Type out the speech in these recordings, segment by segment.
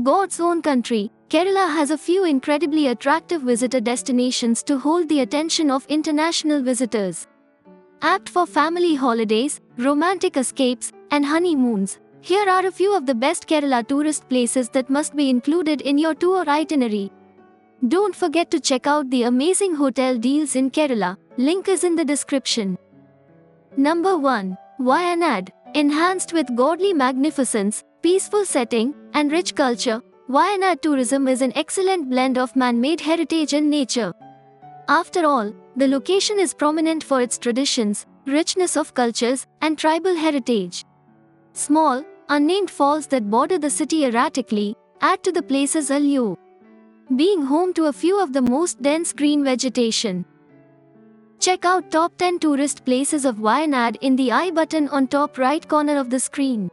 God's own country, Kerala has a few incredibly attractive visitor destinations to hold the attention of international visitors. Apt for family holidays, romantic escapes, and honeymoons, here are a few of the best Kerala tourist places that must be included in your tour itinerary. Don't forget to check out the amazing hotel deals in Kerala, link is in the description. Number 1. Wayanad. Enhanced with godly magnificence, peaceful setting, and rich culture, Wayanad tourism is an excellent blend of man-made heritage and nature. After all, the location is prominent for its traditions, richness of cultures, and tribal heritage. Small, unnamed falls that border the city erratically add to the place's allure, being home to a few of the most dense green vegetation. Check out top 10 tourist places of Wayanad in the I button on top right corner of the screen.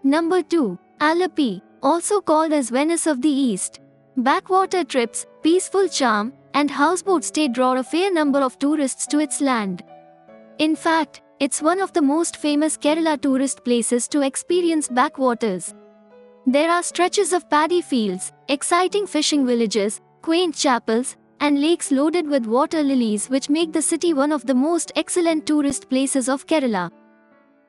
Number 2. Alleppey, also called as Venice of the East. Backwater trips, peaceful charm, and houseboat stay draw a fair number of tourists to its land. In fact, it's one of the most famous Kerala tourist places to experience backwaters. There are stretches of paddy fields, exciting fishing villages, quaint chapels, and lakes loaded with water lilies which make the city one of the most excellent tourist places of Kerala.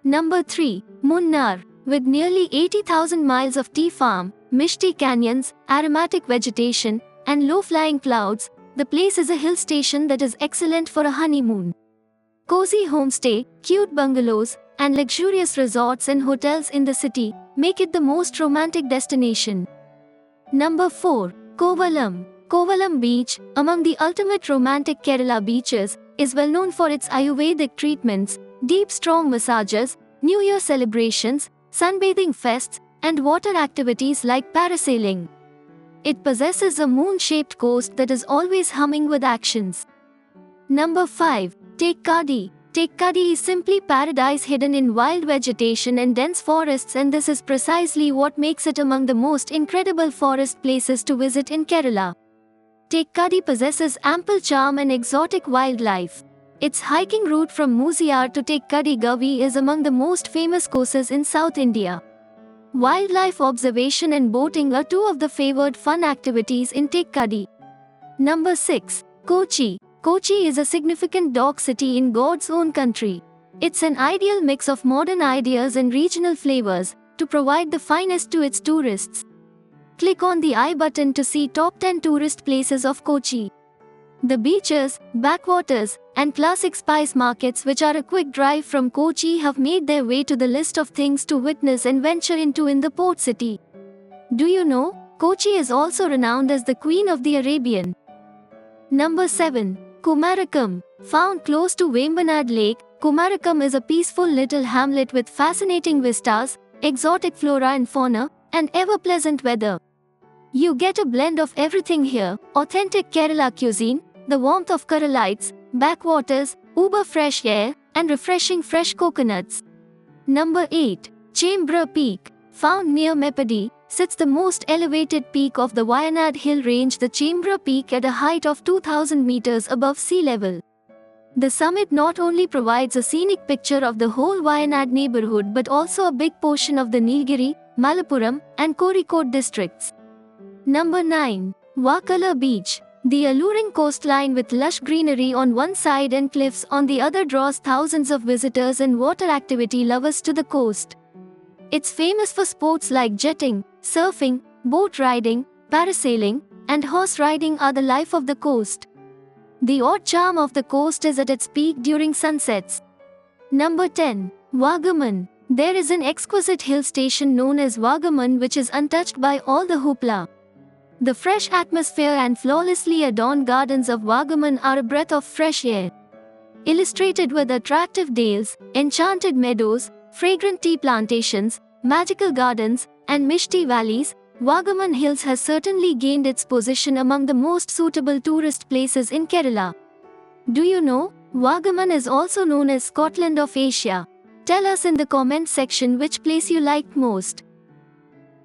Number 3. Munnar. With nearly 80,000 miles of tea farm, misty canyons, aromatic vegetation, and low-flying clouds, the place is a hill station that is excellent for a honeymoon. Cozy homestay, cute bungalows, and luxurious resorts and hotels in the city make it the most romantic destination. Number 4. Kovalam. Kovalam Beach, among the ultimate romantic Kerala beaches, is well known for its Ayurvedic treatments, deep strong massages, New Year celebrations, sunbathing fests, and water activities like parasailing. It possesses a moon-shaped coast that is always humming with actions. Number 5. Thekkady. Thekkady is simply paradise hidden in wild vegetation and dense forests, and this is precisely what makes it among the most incredible forest places to visit in Kerala. Thekkady possesses ample charm and exotic wildlife. Its hiking route from Muziar to Thekkady Gavi is among the most famous courses in South India. Wildlife observation and boating are two of the favored fun activities in Thekkady. Number 6. Kochi. Kochi is a significant dock city in God's own country. It's an ideal mix of modern ideas and regional flavors to provide the finest to its tourists. Click on the I button to see top 10 tourist places of Kochi. The beaches, backwaters, and classic spice markets, which are a quick drive from Kochi, have made their way to the list of things to witness and venture into in the port city. Do you know, Kochi is also renowned as the Queen of the Arabian. Number 7. Kumarakom. Found close to Vembanad Lake, Kumarakom is a peaceful little hamlet with fascinating vistas, exotic flora and fauna, and ever-pleasant weather. You get a blend of everything here: authentic Kerala cuisine, the warmth of Keralites, backwaters, uber fresh air, and refreshing fresh coconuts. Number 8. Chembra Peak. Found near Mepadi, sits the most elevated peak of the Wayanad hill range, the Chembra Peak, at a height of 2,000 meters above sea level. The summit not only provides a scenic picture of the whole Wayanad neighborhood but also a big portion of the Nilgiri, Malappuram, and Kozhikode districts. Number 9. Vakala Beach. The alluring coastline with lush greenery on one side and cliffs on the other draws thousands of visitors and water activity lovers to the coast. It's famous for sports like jetting, surfing, boat riding, parasailing, and horse riding are the life of the coast. The odd charm of the coast is at its peak during sunsets. Number 10. Vagaman. There is an exquisite hill station known as Vagaman which is untouched by all the hoopla. The fresh atmosphere and flawlessly adorned gardens of Vagaman are a breath of fresh air. Illustrated with attractive dales, enchanted meadows, fragrant tea plantations, magical gardens, and misty valleys, Vagaman Hills has certainly gained its position among the most suitable tourist places in Kerala. Do you know, Vagaman is also known as Scotland of Asia? Tell us in the comment section which place you liked most.